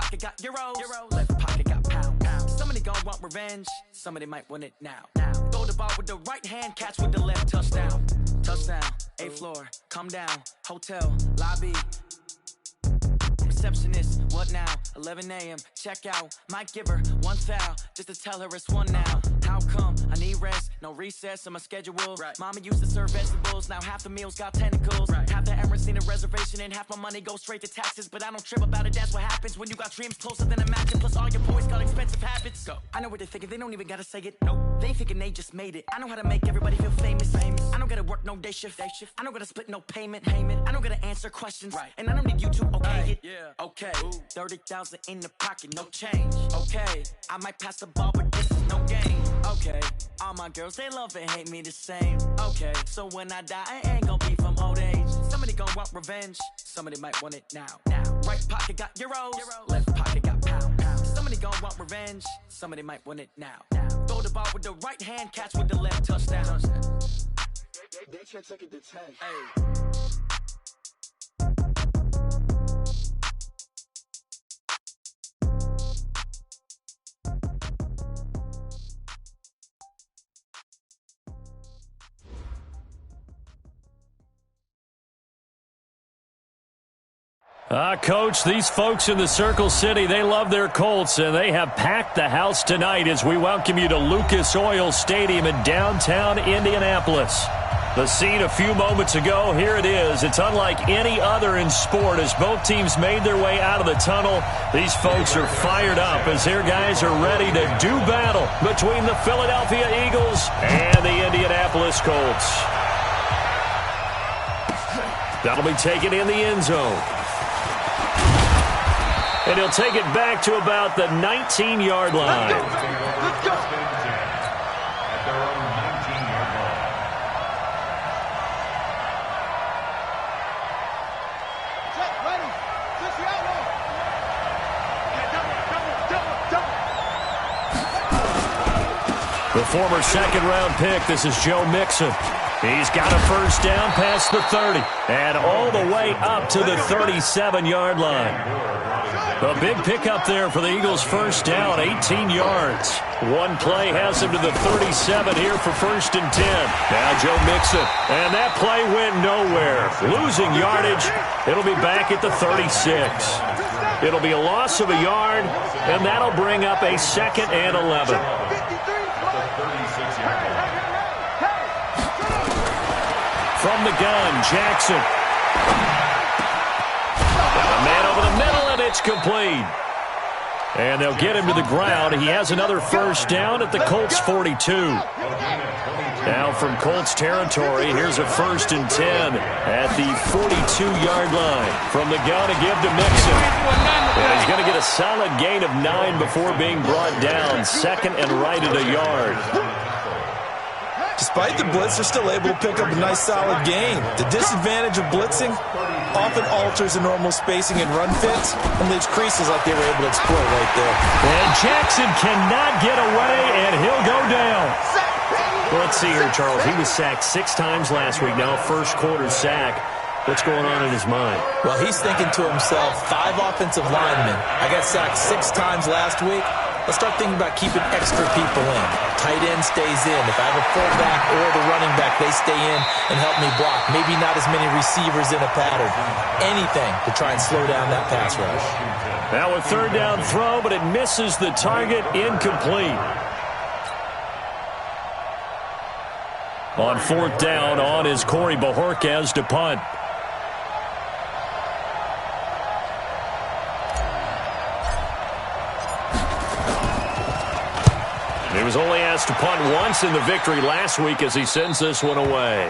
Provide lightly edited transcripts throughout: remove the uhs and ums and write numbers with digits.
pocket got euros, left pocket got pound. Somebody gon' want revenge, somebody might want it now. Throw the ball with the right hand, catch with the left, touchdown. Touchdown, 8th floor, come down, hotel, lobby. Receptionist, what now? 11 a.m., check out. Might give her one foul, just to tell her it's one now. How come? I need rest, no recess in my schedule. Right. Mama used to serve vegetables, now half the meals got tentacles. Right. Half the Emirates need a reservation and half my money goes straight to taxes. But I don't trip about it, that's what happens when you got dreams closer than a match. Plus all your boys got expensive habits. Go. I know what they're thinking, they don't even gotta say it. Nope. They ain't thinking they just made it. I know how to make everybody feel famous. I don't gotta work no day shift. I don't gotta split no payment. I don't gotta answer questions. Right. And I don't need you to okay it. Yeah. Okay, 30,000 in the pocket, no change. Okay, I might pass the ball, but this is no game. Okay, all my girls, they love and hate me the same. Okay, so when I die, I ain't gonna be from old age. Somebody gon' want revenge, somebody might want it now. Right pocket got euros, left pocket got pound. Somebody gon' want revenge, somebody might want it now. Throw the ball with the right hand, catch with the left, touchdown. They can't take it to 10. Hey. Coach, these folks in the Circle City, they love their Colts, and they have packed the house tonight as we welcome you to Lucas Oil Stadium in downtown Indianapolis. The scene a few moments ago, here it is. It's unlike any other in sport as both teams made their way out of the tunnel. These folks are fired up as their guys are ready to do battle between the Philadelphia Eagles and the Indianapolis Colts. That'll be taken in the end zone. And he'll take it back to about the 19-yard line. Let's go. At their own 19-yard line. Check, ready. Switch the outlaw. Double. The former second-round pick, this is Joe Mixon. He's got a first down past the 30 and all the way up to the 37-yard line. A big pickup there for the Eagles' first down, 18 yards. One play has him to the 37 here for 1st and 10. Now Joe Mixon, and that play went nowhere. Losing yardage, it'll be back at the 36. It'll be a loss of a yard, and that'll bring up a 2nd and 11. From the gun, Jackson. A man over the middle, and it's complete. And they'll get him to the ground. He has another first down at the Colts 42. Now from Colts territory, here's a 1st and 10 at the 42-yard line. From the gun to give to Mixon. And he's going to get a solid gain of 9 before being brought down. 2nd and right at a yard. Despite the blitz, they're still able to pick up a nice solid gain. The disadvantage of blitzing often alters the normal spacing and run fits and leaves creases like they were able to exploit right there. And Jackson cannot get away, and he'll go down. Well, let's see here, Charles. He was sacked 6 times last week. Now a first-quarter sack. What's going on in his mind? Well, he's thinking to himself, 5 offensive linemen. I got sacked 6 times last week. Let's start thinking about keeping extra people in. Tight end stays in. If I have a fullback or the running back, they stay in and help me block. Maybe not as many receivers in a pattern. Anything to try and slow down that pass rush. Now a 3rd down throw, but it misses the target, incomplete. On 4th down, on is Corey Bojorquez to punt. He was only asked to punt once in the victory last week as he sends this one away.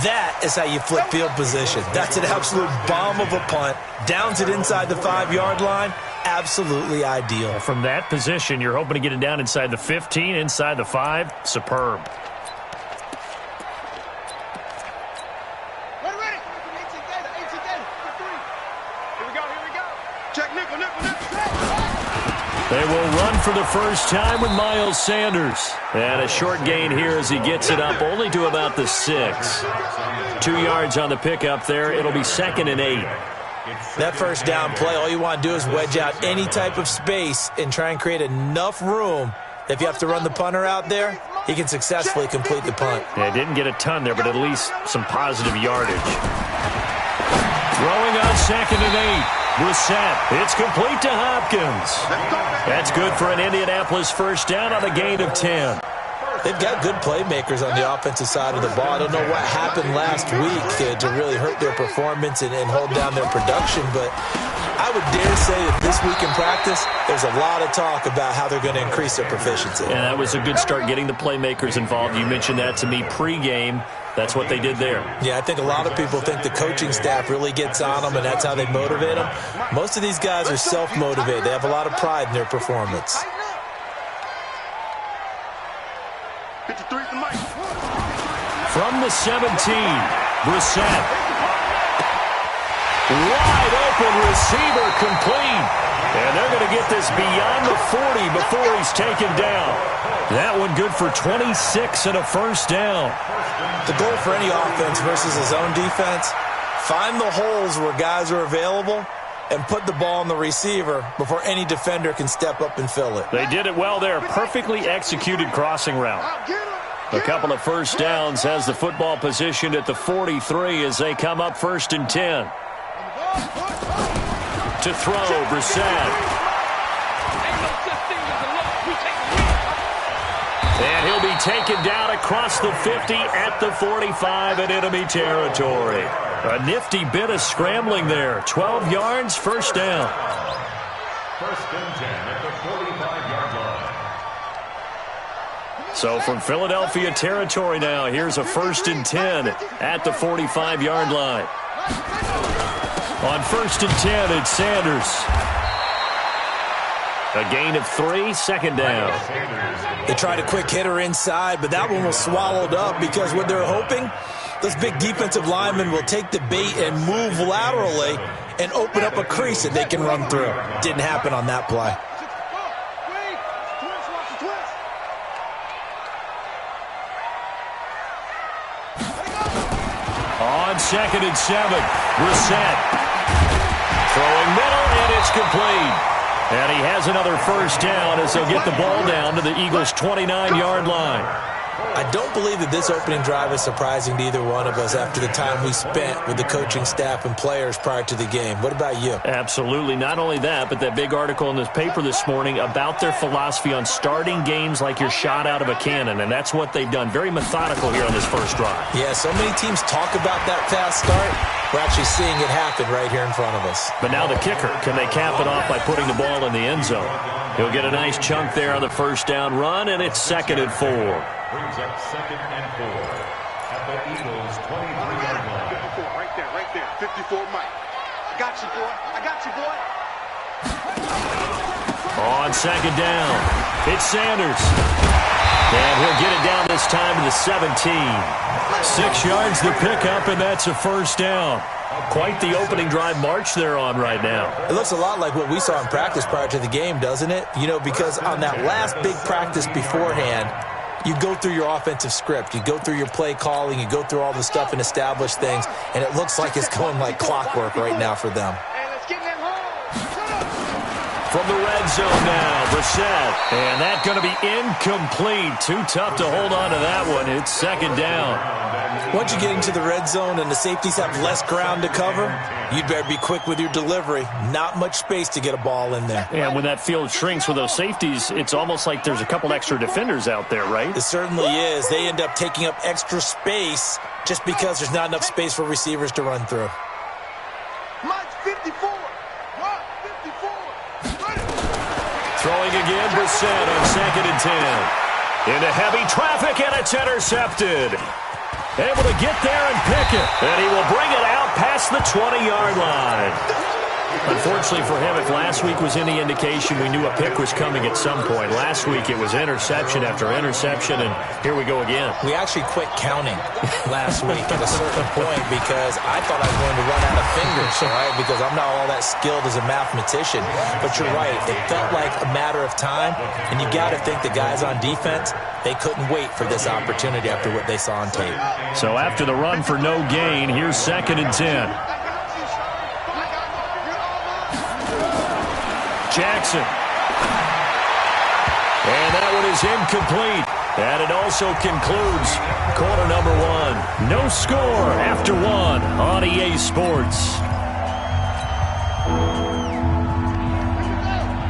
That is how you flip field position. That's an absolute bomb of a punt. Downs it inside the 5-yard line. Absolutely ideal. From that position, you're hoping to get it down inside the 15, inside the 5. Superb. Ready. Here we go. Check nickel. They will run for the first time with Miles Sanders. And a short gain here as he gets it up only to about the 6. 2 yards on the pickup there. It'll be 2nd and 8. That first down play, all you want to do is wedge out any type of space and try and create enough room. If you have to run the punter out there, he can successfully complete the punt. Yeah, didn't get a ton there, but at least some positive yardage. Throwing on 2nd and 8. Brissett. It's complete to Hopkins. That's good for an Indianapolis first down on a gain of 10. They've got good playmakers on the offensive side of the ball. I don't know what happened last week to really hurt their performance and hold down their production, but I would dare say that this week in practice, there's a lot of talk about how they're going to increase their proficiency. Yeah, that was a good start getting the playmakers involved. You mentioned that to me pregame. That's what they did there. Yeah, I think a lot of people think the coaching staff really gets on them, and that's how they motivate them. Most of these guys are self-motivated. They have a lot of pride in their performance. From the 17, Brissett. Wide open receiver complete. And they're going to get this beyond the 40 before he's taken down. That one good for 26 and a first down. The goal for any offense versus a zone defense, find the holes where guys are available and put the ball on the receiver before any defender can step up and fill it. They did it well there. Perfectly executed crossing route. A couple of first downs, has the football positioned at the 43 as they come up 1st and 10. To throw, Brissett. And he'll be taken down across the 50 at the 45 in enemy territory. A nifty bit of scrambling there. 12 yards, first down. 1st and 10 at the 45-yard line. So from Philadelphia territory now, here's a 1st and 10 at the 45-yard line. On 1st and 10, it's Sanders. A gain of 3, 2nd down. They tried a quick hitter inside, but that one was swallowed up because what they're hoping, those big defensive linemen will take the bait and move laterally and open up a crease that they can run through. Didn't happen on that play. On 2nd and 7, Brissett. Throwing middle, and it's complete. And he has another first down as they'll get the ball down to the Eagles' 29-yard line. I don't believe that this opening drive is surprising to either one of us after the time we spent with the coaching staff and players prior to the game. What about you? Absolutely. Not only that, but that big article in this paper this morning about their philosophy on starting games like you're shot out of a cannon, and that's what they've done. Very methodical here on this first drive. Yeah, so many teams talk about that fast start. We're actually seeing it happen right here in front of us. But now the kicker. Can they cap it off by putting the ball in the end zone? He'll get a nice chunk there on the first down run, and it's 2nd and 4. Brings up 2nd and 4 at the Eagles' 23-yard line. 54, right there. 54, Mike. I got you, boy. On 2nd down, it's Sanders. And he'll get it down this time to the 17. 6 yards the pickup, and that's a first down. Quite the opening drive march they're on right now. It looks a lot like what we saw in practice prior to the game, doesn't it? You know, because on that last big practice beforehand, you go through your offensive script, you go through your play calling, you go through all the stuff and establish things, and it looks like it's going like clockwork right now for them. From the red zone now, Brissett. And that's going to be incomplete. Too tough to hold on to that one. It's 2nd down. Once you get into the red zone and the safeties have less ground to cover, you'd better be quick with your delivery. Not much space to get a ball in there. And when that field shrinks with those safeties, it's almost like there's a couple extra defenders out there, right? It certainly is. They end up taking up extra space just because there's not enough space for receivers to run through. Mike's 54. Throwing again, Brissett on 2nd and 10. Into heavy traffic, and it's intercepted. Able to get there and pick it. And he will bring it out past the 20-yard line. Unfortunately for him, if last week was any indication, we knew a pick was coming at some point. Last week it was interception after interception, and here we go again. We actually quit counting last week at a certain point because I thought I was going to run out of fingers, right? Because I'm not all that skilled as a mathematician. But you're right. It felt like a matter of time, and you got to think the guys on defense, they couldn't wait for this opportunity after what they saw on tape. So after the run for no gain, here's 2nd and 10. Jackson. And that one is incomplete. And it also concludes quarter number one. No score after one on EA Sports.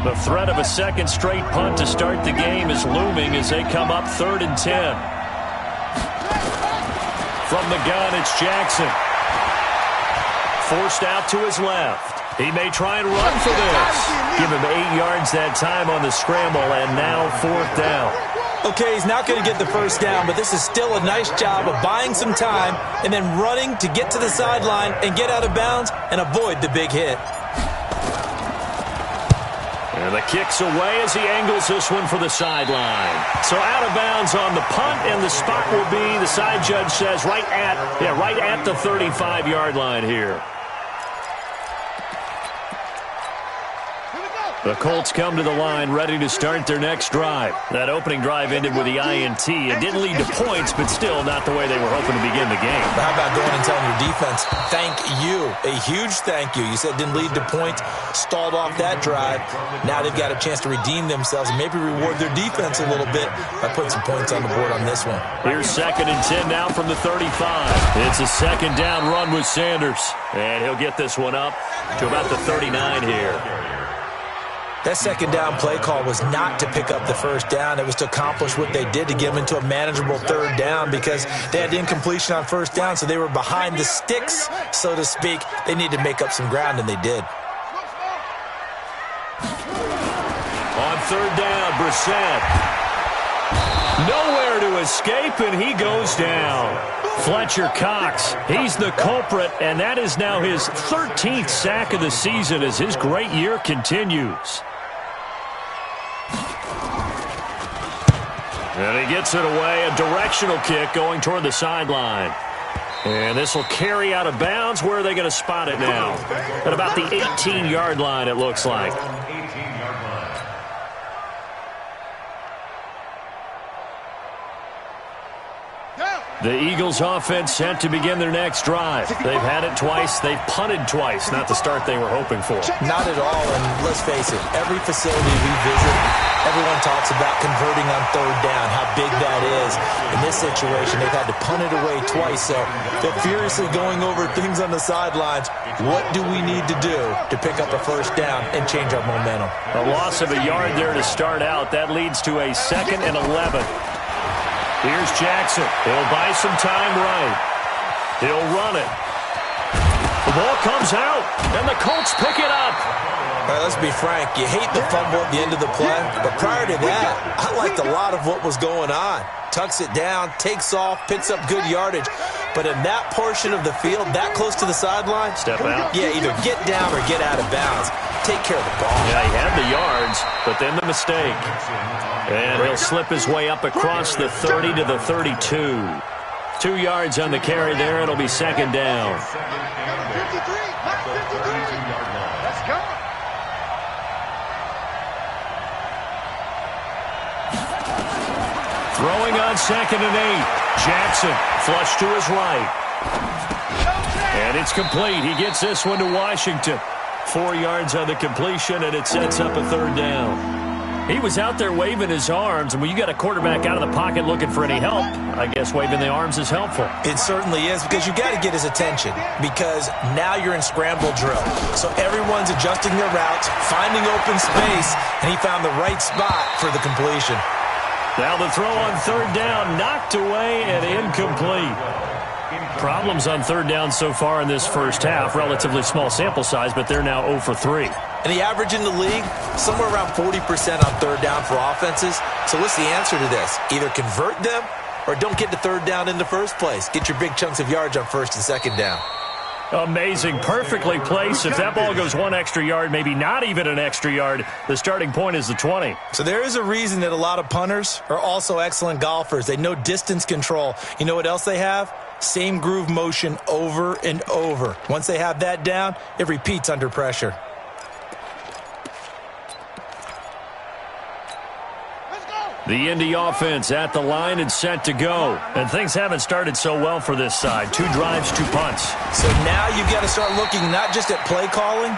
The threat of a second straight punt to start the game is looming as they come up 3rd and 10. From the gun, it's Jackson. Forced out to his left. He may try and run for this. Give him 8 yards that time on the scramble, and now 4th down. Okay, he's not going to get the first down, but this is still a nice job of buying some time and then running to get to the sideline and get out of bounds and avoid the big hit. And the kick's away as he angles this one for the sideline. So out of bounds on the punt, and the spot will be, the side judge says, right at the 35-yard line here. The Colts come to the line ready to start their next drive. That opening drive ended with the INT. It didn't lead to points, but still not the way they were hoping to begin the game. How about going and telling your defense, thank you, a huge thank you. You said it didn't lead to points, stalled off that drive. Now they've got a chance to redeem themselves and maybe reward their defense a little bit by putting some points on the board on this one. Here's 2nd and 10 now from the 35. It's a second down run with Sanders. And he'll get this one up to about the 39 here. That second down play call was not to pick up the first down. It was to accomplish what they did, to get them into a manageable 3rd down, because they had incompletion on first down, so they were behind the sticks, so to speak. They needed to make up some ground, and they did. On 3rd down, Brissett. Nowhere to escape, and he goes down. Fletcher Cox, he's the culprit, and that is now his 13th sack of the season as his great year continues. And he gets it away, a directional kick going toward the sideline. And this will carry out of bounds. Where are they going to spot it now? At about the 18-yard line, it looks like. The Eagles offense set to begin their next drive. They've had it twice. They've punted twice. Not the start they were hoping for. Not at all, and let's face it, every facility we visit, everyone talks about converting on 3rd down, how big that is. In this situation, they've had to punt it away twice, so they're furiously going over things on the sidelines. What do we need to do to pick up a first down and change our momentum? A loss of a yard there to start out. That leads to a 2nd and 11. Here's Jackson. He'll buy some time right. He'll run it. The ball comes out, and the Colts pick it up. All right, let's be frank. You hate the fumble at the end of the play, but prior to that, I liked a lot of what was going on. Tucks it down, takes off, picks up good yardage. But in that portion of the field, that close to the sideline, step out. Yeah, either get down or get out of bounds. Take care of the ball. Yeah, he had the yards, but then the mistake. And he'll slip his way up across the 30 to the 32. 2 yards on the carry there. It'll be 2nd down. 53, not 53. Let's go. Throwing on 2nd and 8. Jackson, flush to his right. And it's complete. He gets this one to Washington. 4 yards on the completion, and it sets up a 3rd down. He was out there waving his arms, and when you got a quarterback out of the pocket looking for any help, I guess waving the arms is helpful. It certainly is, because you got to get his attention, because now you're in scramble drill. So everyone's adjusting their routes, finding open space, and he found the right spot for the completion. Now the throw on 3rd down, knocked away and incomplete. Problems on 3rd down so far in this first half. Relatively small sample size, but they're now 0 for 3. And the average in the league, somewhere around 40% on 3rd down for offenses. So what's the answer to this? Either convert them or don't get to 3rd down in the first place. Get your big chunks of yards on 1st and 2nd down. Amazing. Perfectly placed. If that ball goes 1 extra yard, maybe not even an extra yard, the starting point is the 20. So there is a reason that a lot of punters are also excellent golfers. They know distance control. You know what else they have? Same groove motion over and over. Once they have that down, it repeats under pressure. The Indy offense at the line and set to go. And things haven't started so well for this side. 2 drives, 2 punts. So now you've got to start looking not just at play calling,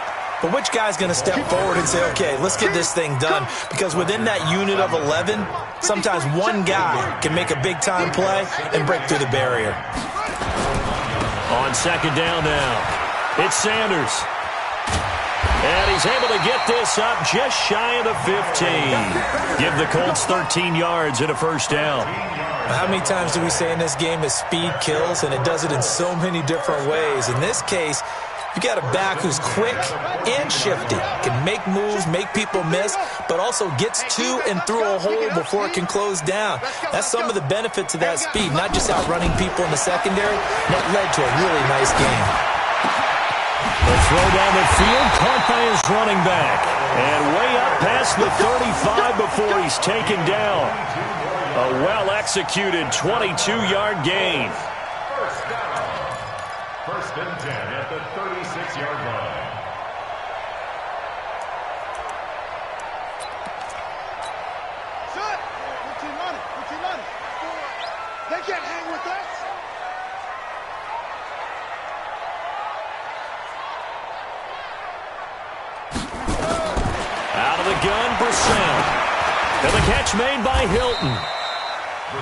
But which guy's going to step forward and say, okay, let's get this thing done? Because within that unit of 11, sometimes one guy can make a big-time play and break through the barrier. On second down now, it's Sanders. And he's able to get this up just shy of the 15. Give the Colts 13 yards and a first down. How many times do we say in this game that speed kills, and it does it in so many different ways? In this case, you got a back who's quick and shifty, can make moves, make people miss, but also gets to and through a hole before it can close down. That's some of the benefits of that speed, not just outrunning people in the secondary. That led to a really nice game. The throw down the field, caught by his running back. And way up past the 35 before he's taken down. A well-executed 22-yard gain. First and 10 at the 36-yard line. Son, what team on it? What team on it? They can't hang with us. Out of the gun, Brissett. And the catch made by Hilton.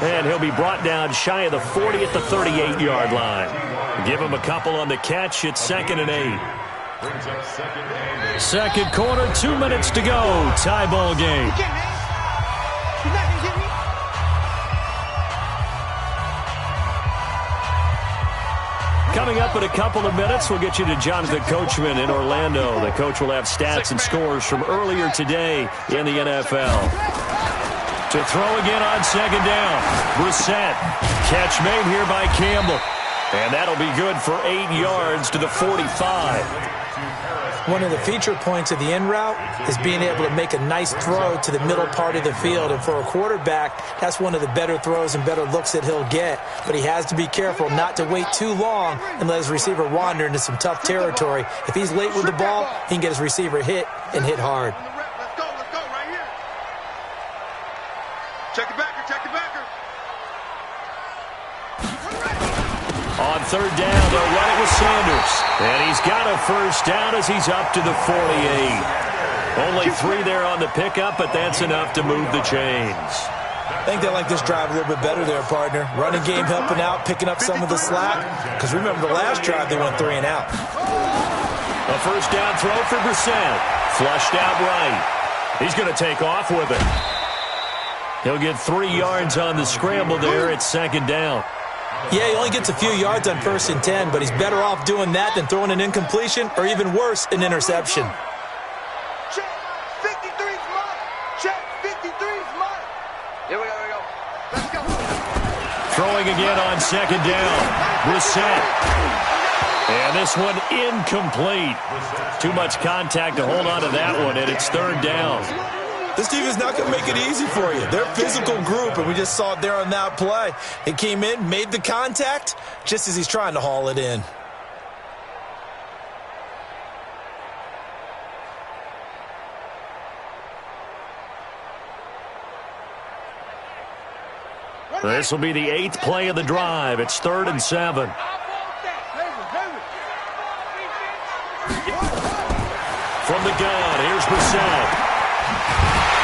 And he'll be brought down shy of the 40 at the 38-yard line. Give him a couple on the catch. It's 2nd and 8. Second quarter, 2 minutes to go. Tie ball game. Coming up in a couple of minutes, we'll get you to Jonathan Coachman in Orlando. The coach will have stats and scores from earlier today in the NFL. To throw again on second down. Brissett. Catch made here by Campbell. And that'll be good for 8 yards to the 45. One of the feature points of the in route is being able to make a nice throw to the middle part of the field. And for a quarterback, that's one of the better throws and better looks that he'll get. But he has to be careful not to wait too long and let his receiver wander into some tough territory. If he's late with the ball, he can get his receiver hit and hit hard. Let's go right here. Check the backer, check the backer. On third down, they'll run it with Sanders. And he's got a first down as he's up to the 48. Only 3 there on the pickup, but that's enough to move the chains. I think they like this drive a little bit better there, partner. Running game helping out, picking up some of the slack. Because remember, the last drive, they went 3 and out. A first down throw for Brissett. Flushed out right. He's going to take off with it. He'll get 3 yards on the scramble there. It's second down. Yeah, he only gets a few yards on 1st and 10, but he's better off doing that than throwing an incompletion or even worse, an interception. Check 53's mine. Check 53's mine. Here we go. Let's go. Throwing again on second down. Brissett. And this one incomplete. Too much contact to hold on to that one, and it's third down. This team is not going to make it easy for you. They're a physical group, and we just saw it there on that play. He came in, made the contact, just as he's trying to haul it in. This will be the 8th play of the drive. It's 3rd and 7. From the gun, here's Brissett.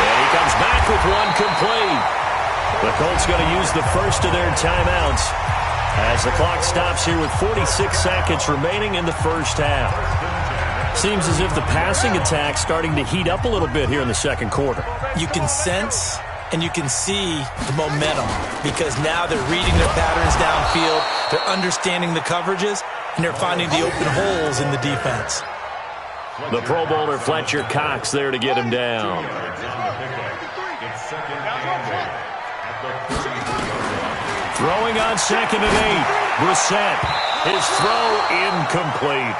And he comes back with one complete. The Colts going to use the first of their timeouts as the clock stops here with 46 seconds remaining in the first half. Seems as if the passing attack's starting to heat up a little bit here in the second quarter. You can sense and you can see the momentum because now they're reading their patterns downfield, they're understanding the coverages, and they're finding the open holes in the defense. The Pro Bowler Fletcher Cox there to get him down. Throwing on 2nd and 8. Brissett. His throw incomplete.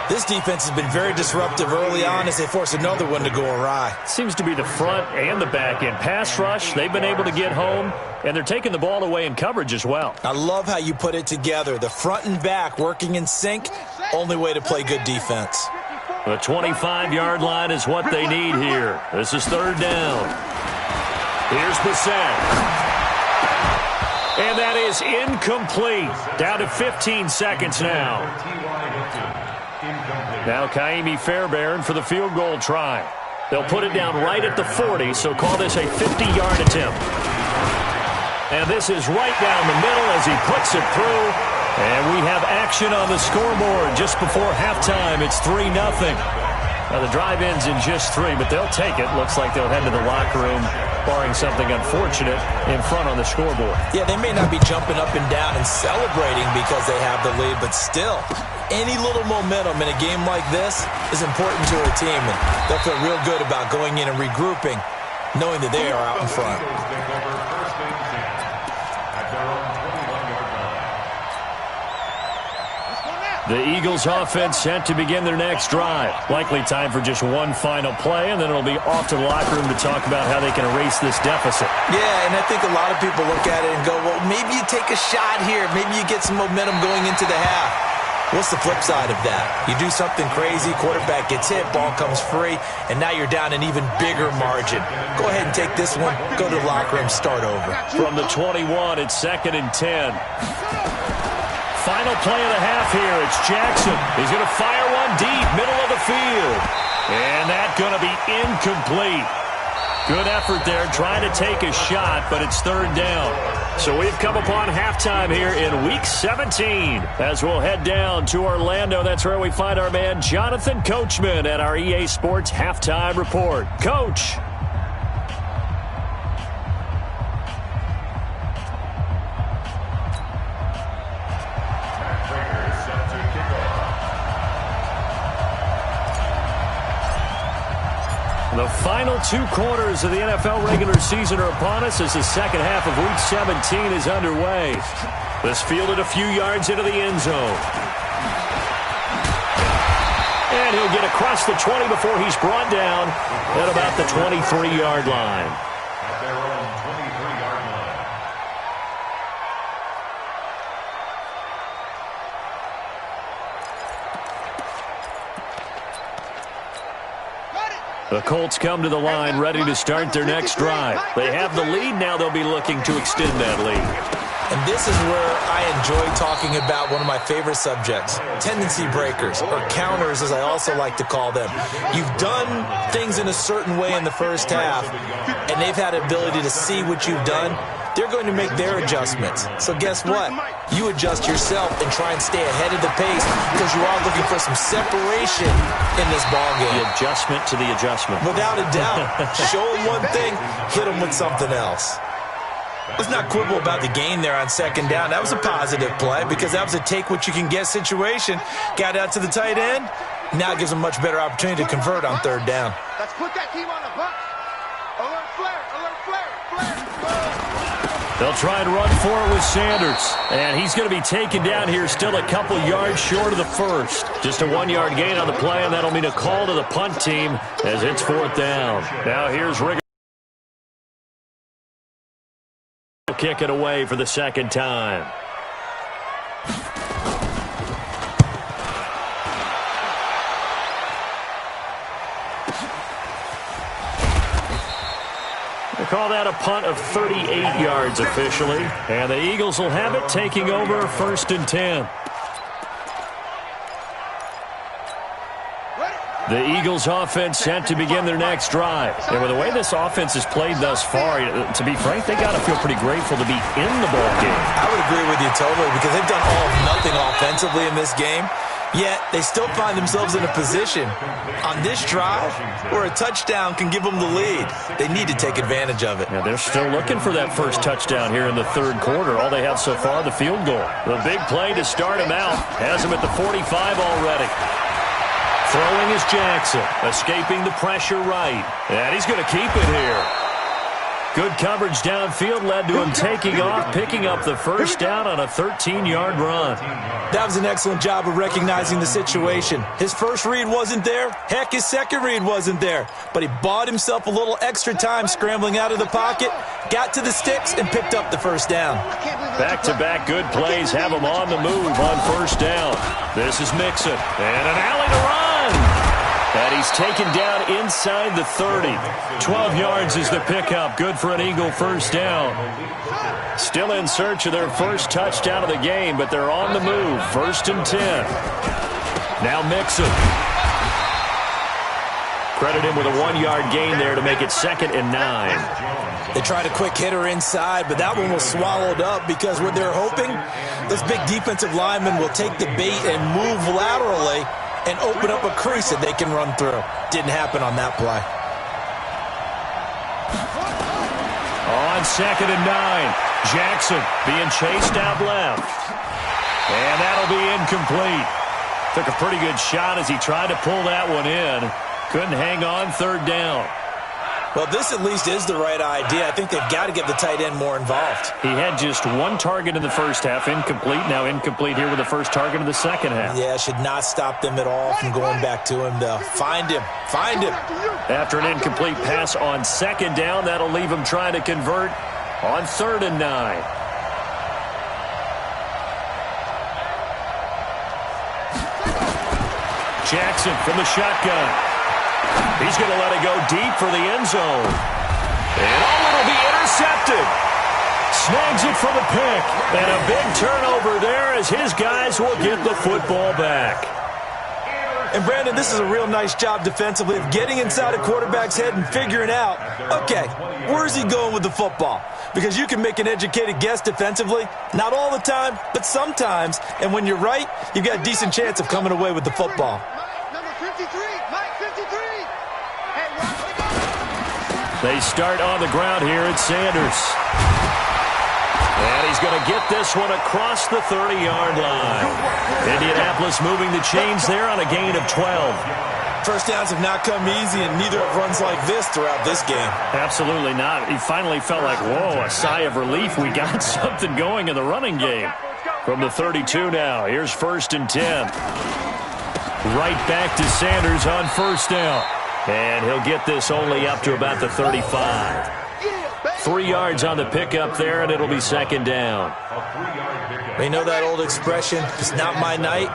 This defense has been very disruptive early on as they force another one to go awry. Seems to be the front and the back end. Pass rush, they've been able to get home, and they're taking the ball away in coverage as well. I love how you put it together. The front and back working in sync, only way to play good defense. The 25-yard line is what they need here. This is third down. Here's Brissett. And that is incomplete. Down to 15 seconds now. Now Kaimi Fairbairn for the field goal try. They'll put it down right at the 40, so call this a 50-yard attempt. And this is right down the middle as he puts it through. And we have action on the scoreboard just before halftime. It's 3-0. Now the drive ends in just 3, but they'll take it. Looks like they'll head to the locker room, barring something unfortunate, in front on the scoreboard. Yeah, they may not be jumping up and down and celebrating because they have the lead, but still, any little momentum in a game like this is important to a team, and they'll feel real good about going in and regrouping, knowing that they are out in front. The Eagles offense set to begin their next drive. Likely time for just one final play, and then it'll be off to the locker room to talk about how they can erase this deficit. Yeah, and I think a lot of people look at it and go, well, maybe you take a shot here. Maybe you get some momentum going into the half. What's the flip side of that? You do something crazy, quarterback gets hit, ball comes free, and now you're down an even bigger margin. Go ahead and take this one, go to the locker room, start over. From the 21, it's 2nd and 10. Final play of the half here. It's Jackson. He's going to fire one deep, middle of the field. And that's going to be incomplete. Good effort there, trying to take a shot, but it's 3rd down. So we've come upon halftime here in Week 17. As we'll head down to Orlando, that's where we find our man Jonathan Coachman at our EA Sports Halftime Report. Coach. The final 2 quarters of the NFL regular season are upon us as the second half of Week 17 is underway. This fielded a few yards into the end zone. And he'll get across the 20 before he's brought down at about the 23-yard line. At their own 23-yard line. The Colts come to the line ready to start their next drive. They have the lead. Now they'll be looking to extend that lead. And this is where I enjoy talking about one of my favorite subjects, tendency breakers, or counters as I also like to call them. You've done things in a certain way in the first half, and they've had the ability to see what you've done. They're going to make their adjustments. So guess what? You adjust yourself and try and stay ahead of the pace because you are looking for some separation in this ballgame. The adjustment to the adjustment. Without a doubt. Show them one thing, hit them with something else. Let's not quibble about the gain there on 2nd down. That was a positive play because that was a take-what-you-can-get situation. Got out to the tight end. Now it gives them a much better opportunity to convert on 3rd down. Let's put that team on the box. Alert flare, alert flare, flare. They'll try and run for it with Sanders. And he's going to be taken down here still a couple yards short of the first. Just a 1-yard gain on the play, and that'll mean a call to the punt team as it's 4th down. Now here's Rigger. Kick it away for the 2nd time. They call that a punt of 38 yards officially. And the Eagles will have it, taking over 1st and 10. The Eagles offense set to begin their next drive. And with the way this offense has played thus far, to be frank, they got to feel pretty grateful to be in the ball game. I would agree with you totally because they've done all of nothing offensively in this game. Yet they still find themselves in a position on this drive where a touchdown can give them the lead. They need to take advantage of it. Yeah, they're still looking for that first touchdown here in the 3rd quarter. All they have so far, the field goal. The big play to start him out has him at the 45 already. Throwing is Jackson, escaping the pressure right. And he's going to keep it here. Good coverage downfield led to him taking off, picking up the first down on a 13-yard run. That was an excellent job of recognizing the situation. His first read wasn't there. Heck, his second read wasn't there. But he bought himself a little extra time scrambling out of the pocket, got to the sticks, and picked up the first down. Back-to-back good plays have him on the move on first down. This is Mixon, and an alley to run. And he's taken down inside the 30. 12 yards is the pickup. Good for an Eagle first down. Still in search of their first touchdown of the game, but they're on the move. 1st and 10. Now Mixon. Credit him with a 1-yard gain there to make it 2nd and 9. They tried a quick hitter inside, but that one was swallowed up because what they're hoping, this big defensive lineman will take the bait and move laterally and open up a crease that they can run through. Didn't happen on that play. On 2nd and 9, Jackson being chased out left. And that'll be incomplete. Took a pretty good shot as he tried to pull that one in. Couldn't hang on 3rd down. Well, this at least is the right idea. I think they've got to get the tight end more involved. He had just 1 target in the first half, incomplete. Now incomplete here with the first target of the second half. Yeah, should not stop them at all from going back to him to find him. Find him. After an incomplete pass on 2nd down, that'll leave him trying to convert on 3rd and 9. Jackson from the shotgun. He's going to let it go deep for the end zone. And it'll be intercepted. Snags it for the pick. And a big turnover there as his guys will get the football back. And, Brandon, this is a real nice job defensively of getting inside a quarterback's head and figuring out, okay, where's he going with the football? Because you can make an educated guess defensively. Not all the time, but sometimes. And when you're right, you've got a decent chance of coming away with the football. They start on the ground here at Sanders. And he's going to get this one across the 30-yard line. Indianapolis moving the chains there on a gain of 12. First downs have not come easy, and neither have runs like this throughout this game. Absolutely not. He finally felt like, whoa, a sigh of relief. We got something going in the running game. From the 32 now, here's 1st and 10. Right back to Sanders on 1st down. And he'll get this only up to about the 35. 3 yards on the pickup there, and it'll be 2nd down. You know that old expression, it's not my night?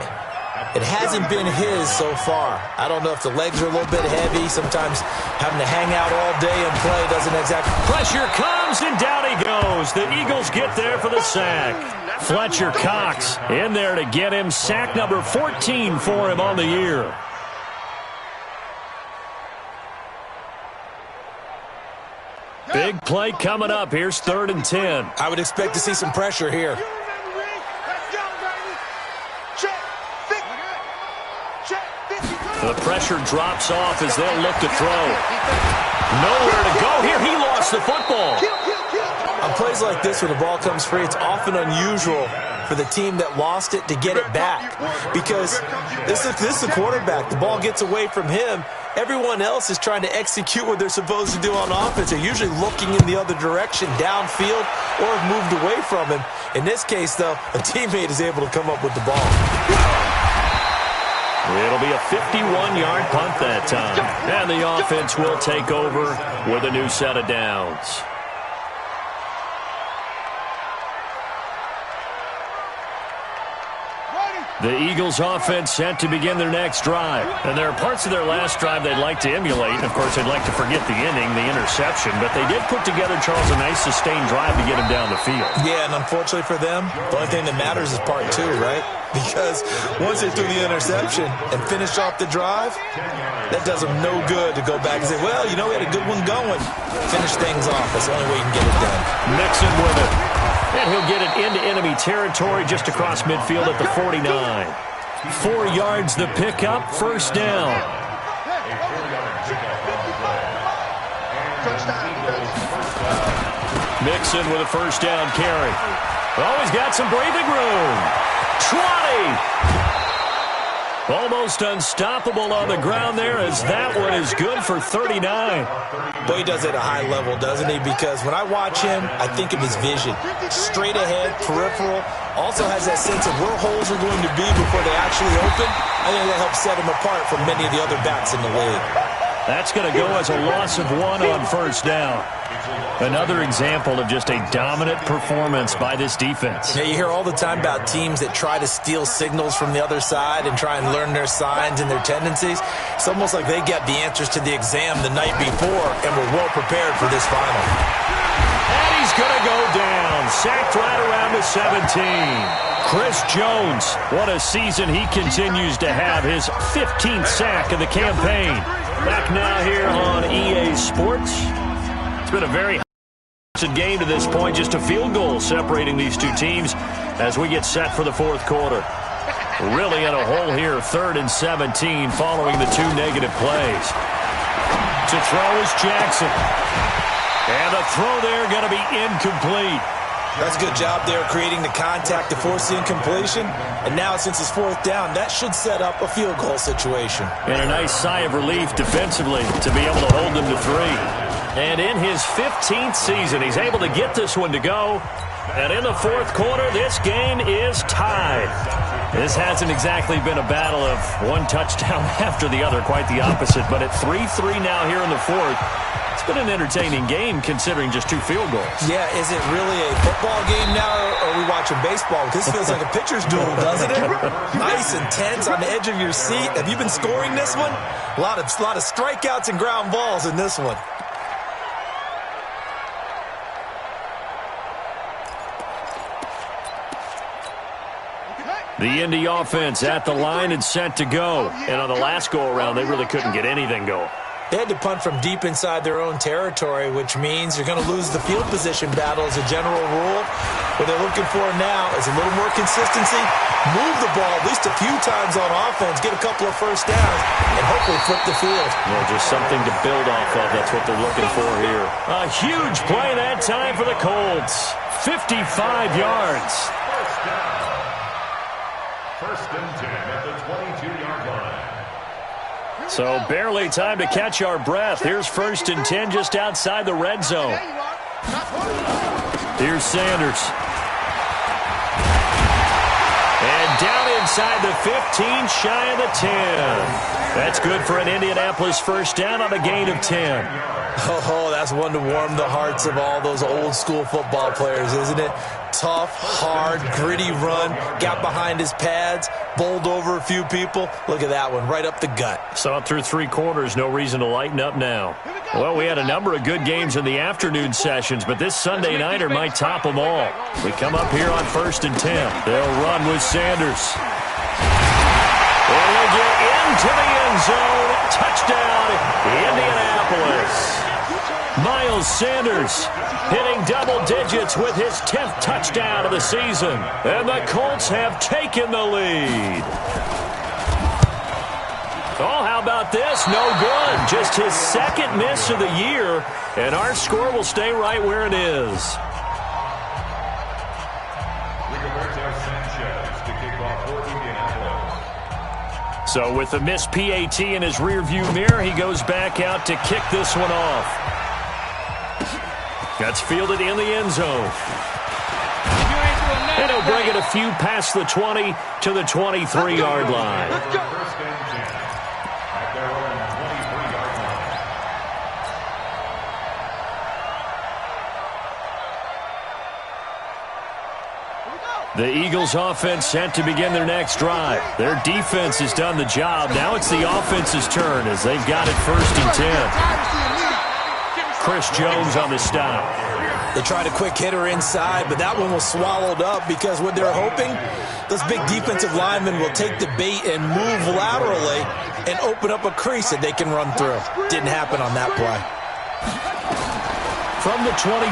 It hasn't been his so far. I don't know if the legs are a little bit heavy. Sometimes having to hang out all day and play doesn't exactly... Pressure comes, and down he goes. The Eagles get there for the sack. Fletcher Cox in there to get him. Sack number 14 for him on the year. Big play coming up. Here's 3rd and 10. I would expect to see some pressure here. The pressure drops off as they'll look to throw. Nowhere to go here. He lost the football. On plays like this, when the ball comes free, it's often unusual for the team that lost it to get it back. Because this is the quarterback. The ball gets away from him. Everyone else is trying to execute what they're supposed to do on offense. They're usually looking in the other direction, downfield, or have moved away from him. In this case, though, a teammate is able to come up with the ball. It'll be a 51-yard punt that time. And the offense will take over with a new set of downs. The Eagles offense set to begin their next drive. And there are parts of their last drive they'd like to emulate. And, of course, they'd like to forget the inning, the interception. But they did put together, Charles, a nice sustained drive to get him down the field. Yeah, and unfortunately for them, the only thing that matters is part 2, right? Because once they threw the interception and finished off the drive, that does them no good to go back and say, well, you know, we had a good one going. Finish things off. That's the only way you can get it done. Mixon with it. And he'll get it into enemy territory just across midfield at the 49. 4 yards the pickup, 1st down. Mixon with a 1st down carry. Oh, he's got some breathing room. 20. Almost unstoppable on the ground there as that one is good for 39. Boy, he does it at a high level, doesn't he? Because when I watch him, I think of his vision. Straight ahead, peripheral. Also has that sense of where holes are going to be before they actually open. I think that helps set him apart from many of the other backs in the league. That's going to go as a loss of 1 on 1st down. Another example of just a dominant performance by this defense. Yeah, you hear all the time about teams that try to steal signals from the other side and try and learn their signs and their tendencies. It's almost like they got the answers to the exam the night before and were well prepared for this final. And he's he's going to go down. Sacked right around the 17. Chris Jones, what a season he continues to have. His 15th sack of the campaign. Back now here on EA Sports. It's been a very game to this point. Just a field goal separating these two teams as we get set for the fourth quarter. Really in a hole here. 3rd and 17 following the 2 negative plays. To throw is Jackson. And the throw there going to be incomplete. That's a good job there creating the contact to force the incompletion. And now since it's 4th down, that should set up a field goal situation. And a nice sigh of relief defensively to be able to hold them to 3. And in his 15th season, he's able to get this one to go. And in the fourth quarter, this game is tied. This hasn't exactly been a battle of one touchdown after the other, quite the opposite. But at 3-3 now here in the fourth, it's been an entertaining game considering just 2 field goals. Yeah, is it really a football game now, or are we watching baseball? This feels like a pitcher's duel, doesn't it? Nice and tense on the edge of your seat. Have you been scoring this one? A lot of strikeouts and ground balls in this one. The Indy offense at the line and set to go. And on the last go-around, they really couldn't get anything going. They had to punt from deep inside their own territory, which means you're going to lose the field position battle as a general rule. What they're looking for now is a little more consistency, move the ball at least a few times on offense, get a couple of first downs, and hopefully flip the field. Yeah, just something to build off of. That's what they're looking for here. A huge play that time for the Colts. 55 yards. First and 10 at the 22-yard line. So barely time to catch our breath. Here's 1st and 10 just outside the red zone. Here's Sanders. And down inside the 15, shy of the 10. That's good for an Indianapolis first down on a gain of 10. Oh, that's one to warm the hearts of all those old school football players, isn't it? Tough, hard, gritty run, got behind his pads, bowled over a few people. Look at that one, right up the gut. Saw it through 3 quarters, no reason to lighten up now. Well, we had a number of good games in the afternoon sessions, but this Sunday nighter might top them all. We come up here on 1st and 10. They'll run with Sanders. And they get into the end zone. Touchdown, Indianapolis. Miles Sanders hitting double digits with his 10th touchdown of the season. And the Colts have taken the lead. Oh, how about this? No good. Just his 2nd miss of the year. And our score will stay right where it is. So with the missed PAT in his rearview mirror, he goes back out to kick this one off. That's fielded in the end zone. And he'll bring it a few past the 20 to the 23-yard line. The Eagles offense set to begin their next drive. Their defense has done the job. Now it's the offense's turn as they've got it 1st and 10. Chris Jones on the stop. They tried a quick hitter inside, but that one was swallowed up because what they're hoping, those big defensive linemen will take the bait and move laterally and open up a crease that they can run through. Didn't happen on that play. From the 24,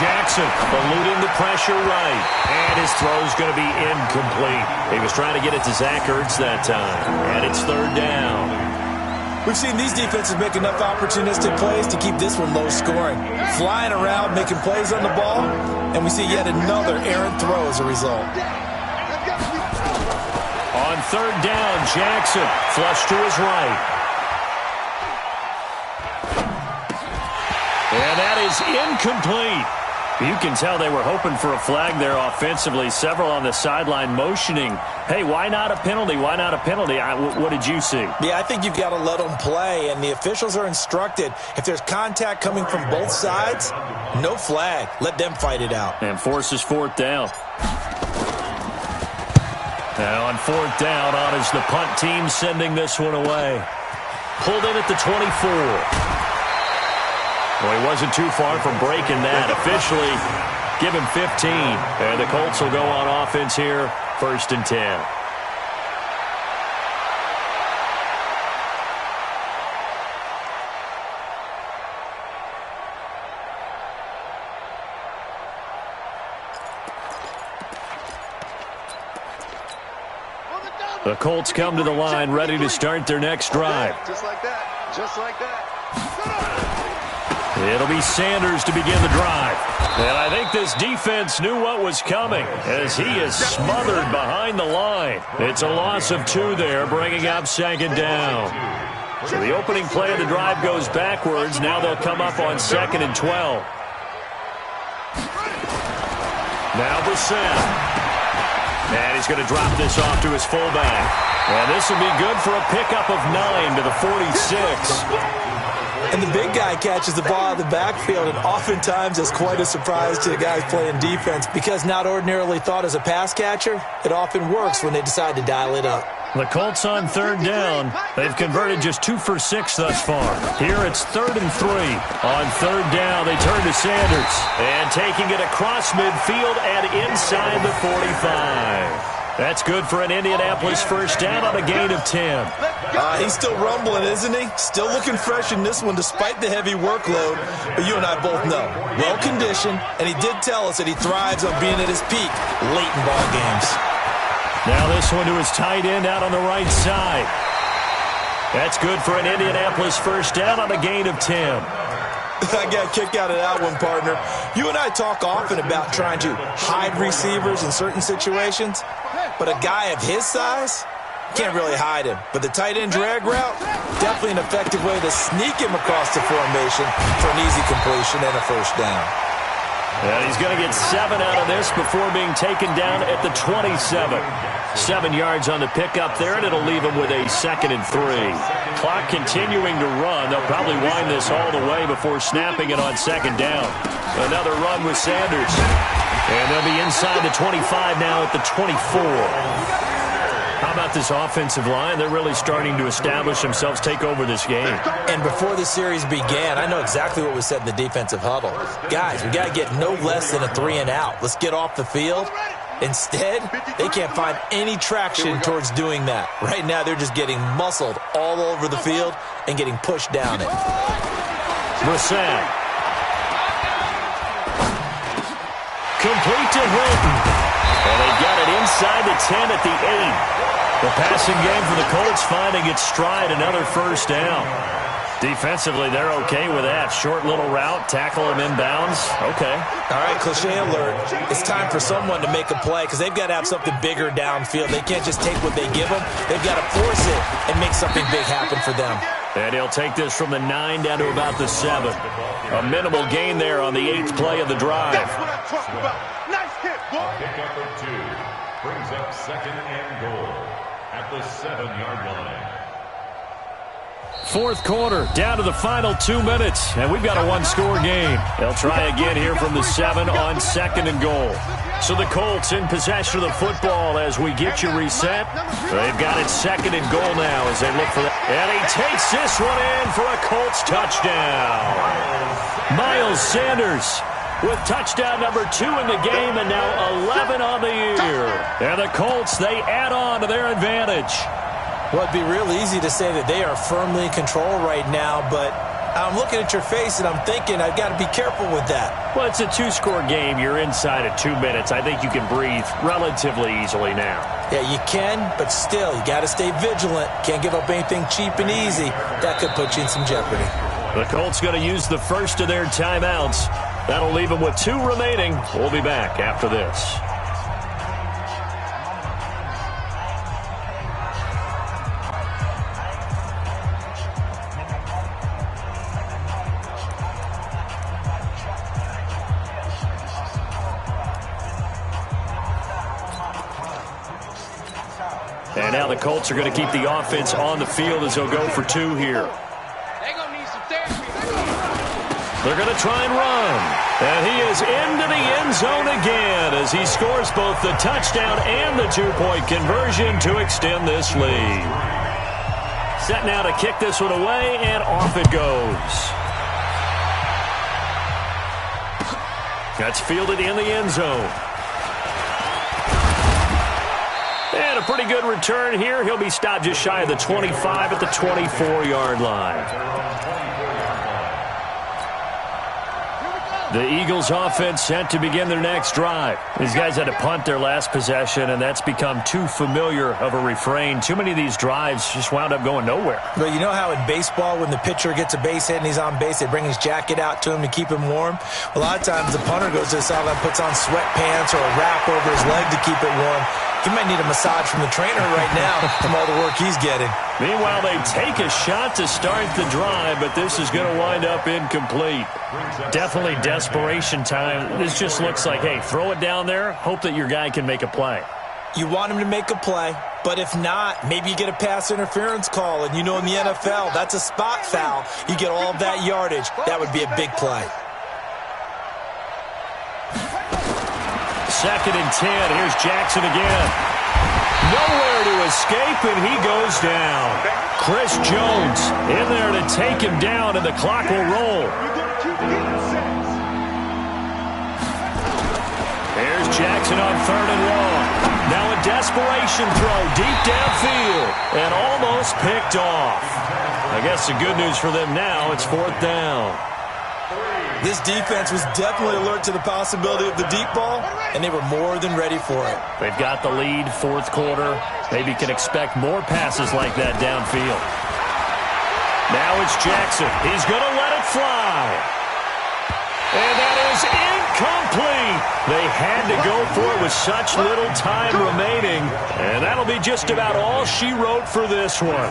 Jackson eluding the pressure right. And his throw's going to be incomplete. He was trying to get it to Zach Ertz that time. And it's 3rd down. We've seen these defenses make enough opportunistic plays to keep this one low scoring. Flying around, making plays on the ball, and we see yet another errant throw as a result. On 3rd down, Jackson flush to his right. And that is incomplete. You can tell they were hoping for a flag there offensively. Several on the sideline motioning, hey, why not a penalty? Why not a penalty? What did you see? Yeah, I think you've got to let them play, and the officials are instructed. If there's contact coming from both sides, no flag. Let them fight it out. And forces 4th down. Now on 4th down, on is the punt team sending this one away. Pulled in at the 24. Well, he wasn't too far from breaking that. Officially, give him 15. And the Colts will go on offense here, 1st and 10. The Colts come to the line, ready to start their next drive. Just like that. Just like that. It'll be Sanders to begin the drive. And I think this defense knew what was coming as he is smothered behind the line. It's a loss of 2 there, bringing up 2nd down. So the opening play of the drive goes backwards. Now they'll come up on 2nd and 12. Now Brissett. And he's going to drop this off to his fullback. And this will be good for a pickup of 9 to the 46. And the big guy catches the ball out of the backfield, and oftentimes it's quite a surprise to the guys playing defense because not ordinarily thought as a pass catcher, it often works when they decide to dial it up. The Colts on 3rd down. They've converted just 2 for 6 thus far. Here it's 3rd and 3. On 3rd down, they turn to Sanders. And taking it across midfield and inside the 45. That's good for an Indianapolis 1st down on a gain of 10. He's still rumbling, isn't he? Still looking fresh in this one despite the heavy workload. But you and I both know, well-conditioned, and he did tell us that he thrives on being at his peak late in ball games. Now this one to his tight end out on the right side. That's good for an Indianapolis 1st down on a gain of 10. I got a kick out of that one, partner. You and I talk often about trying to hide receivers in certain situations, but a guy of his size can't really hide him. But the tight end drag route, definitely an effective way to sneak him across the formation for an easy completion and a 1st down. And he's going to get 7 out of this before being taken down at the 27. 7 yards on the pickup there, and it'll leave him with a 2nd and 3. Clock continuing to run. They'll probably wind this all the way before snapping it on 2nd down. Another run with Sanders. And they'll be inside the 25 now at the 24. How about this offensive line? They're really starting to establish themselves, take over this game. And before the series began, I know exactly what was said in the defensive huddle. Guys, we got to get no less than a 3 and out. Let's get off the field. Instead, they can't find any traction towards doing that. Right now, they're just getting muscled all over the field and getting pushed down it. Brissett. Complete to Hilton. And they got it inside the 10 at the 8. The passing game for the Colts finding its stride, another 1st down. Defensively, they're okay with that. Short little route, tackle him inbounds. Okay. All right, cliche alert. It's time for someone to make a play because they've got to have something bigger downfield. They can't just take what they give them. They've got to force it and make something big happen for them. And he'll take this from the 9 down to about the 7. A minimal gain there on the 8th play of the drive. That's what I'm talking about. Nice hit, boy. Pickup of 2 brings up 2nd and goal at the 7-yard line. 4th quarter, down to the final 2 minutes, and we've got a 1-score game. They'll try again here from the 7 on 2nd and goal. So the Colts in possession of the football as we get you reset. They've got it 2nd and goal now as they look for that. And he takes this one in for a Colts touchdown. Miles Sanders with touchdown number 2 in the game and now 11 on the year. And the Colts, they add on to their advantage. Well, it'd be real easy to say that they are firmly in control right now, but I'm looking at your face and I'm thinking I've got to be careful with that. Well, it's a 2-score game. You're inside of 2 minutes. I think you can breathe relatively easily now. Yeah, you can, but still, you got to stay vigilant. Can't give up anything cheap and easy. That could put you in some jeopardy. The Colts going to use the first of their timeouts. That'll leave them with 2 remaining. We'll be back after this. And now the Colts are going to keep the offense on the field as they'll go for 2 here. They're going to try and run. And he is into the end zone again as he scores both the touchdown and the 2-point conversion to extend this lead. Set now to kick this one away, and off it goes. That's fielded in the end zone. And a pretty good return here. He'll be stopped just shy of the 25 at the 24-yard line. The Eagles offense set to begin their next drive. These guys had to punt their last possession, and that's become too familiar of a refrain. Too many of these drives just wound up going nowhere. But you know how in baseball, when the pitcher gets a base hit and he's on base, they bring his jacket out to him to keep him warm? A lot of times the punter goes to the sideline, puts on sweatpants or a wrap over his leg to keep it warm. He might need a massage from the trainer right now from all the work he's getting. Meanwhile, they take a shot to start the drive, but this is going to wind up incomplete. Definitely desperation time. This just looks like, hey, throw it down there, hope that your guy can make a play. You want him to make a play, but if not, maybe you get a pass interference call, and you know in the NFL, that's a spot foul. You get all of that yardage. That would be a big play. 2nd and 10. Here's Jackson again. Nowhere to escape, and he goes down. Chris Jones in there to take him down, and the clock will roll. Here's Jackson on 3rd and long. Now a desperation throw deep downfield, and almost picked off. I guess the good news for them now, it's 4th down. This defense was definitely alert to the possibility of the deep ball, and they were more than ready for it. They've got the lead, 4th quarter. Maybe can expect more passes like that downfield. Now it's Jackson. He's going to let it fly. And that is incomplete. They had to go for it with such little time remaining, and that'll be just about all she wrote for this one.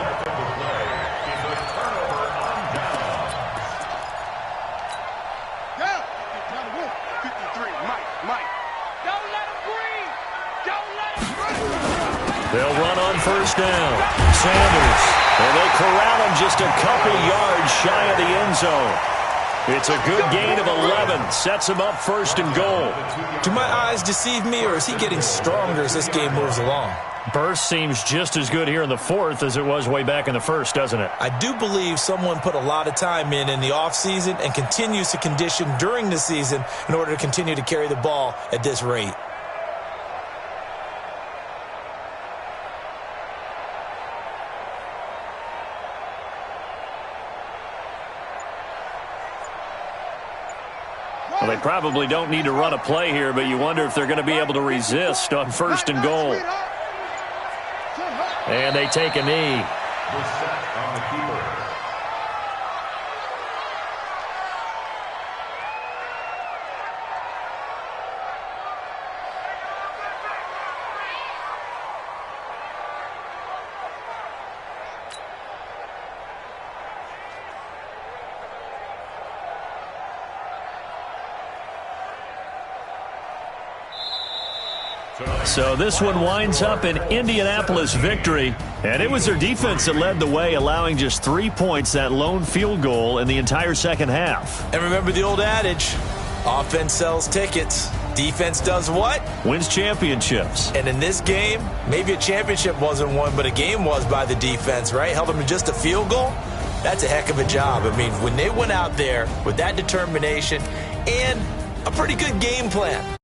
They'll run on 1st down. Sanders. And they corral him just a couple yards shy of the end zone. It's a good gain of 11. Sets him up 1st and goal. Do my eyes deceive me, or is he getting stronger as this game moves along? Burst seems just as good here in the 4th as it was way back in the 1st, doesn't it? I do believe someone put a lot of time in the offseason and continues to condition during the season in order to continue to carry the ball at this rate. Well, they probably don't need to run a play here, but you wonder if they're going to be able to resist on 1st and goal. And they take a knee. The sack on the keeper. So this one winds up an Indianapolis victory, and it was their defense that led the way, allowing just 3 points, that lone field goal in the entire second half. And remember the old adage, offense sells tickets. Defense does what? Wins championships. And in this game, maybe a championship wasn't won, but a game was by the defense, right? Held them to just a field goal. That's a heck of a job. I mean, when they went out there with that determination and a pretty good game plan.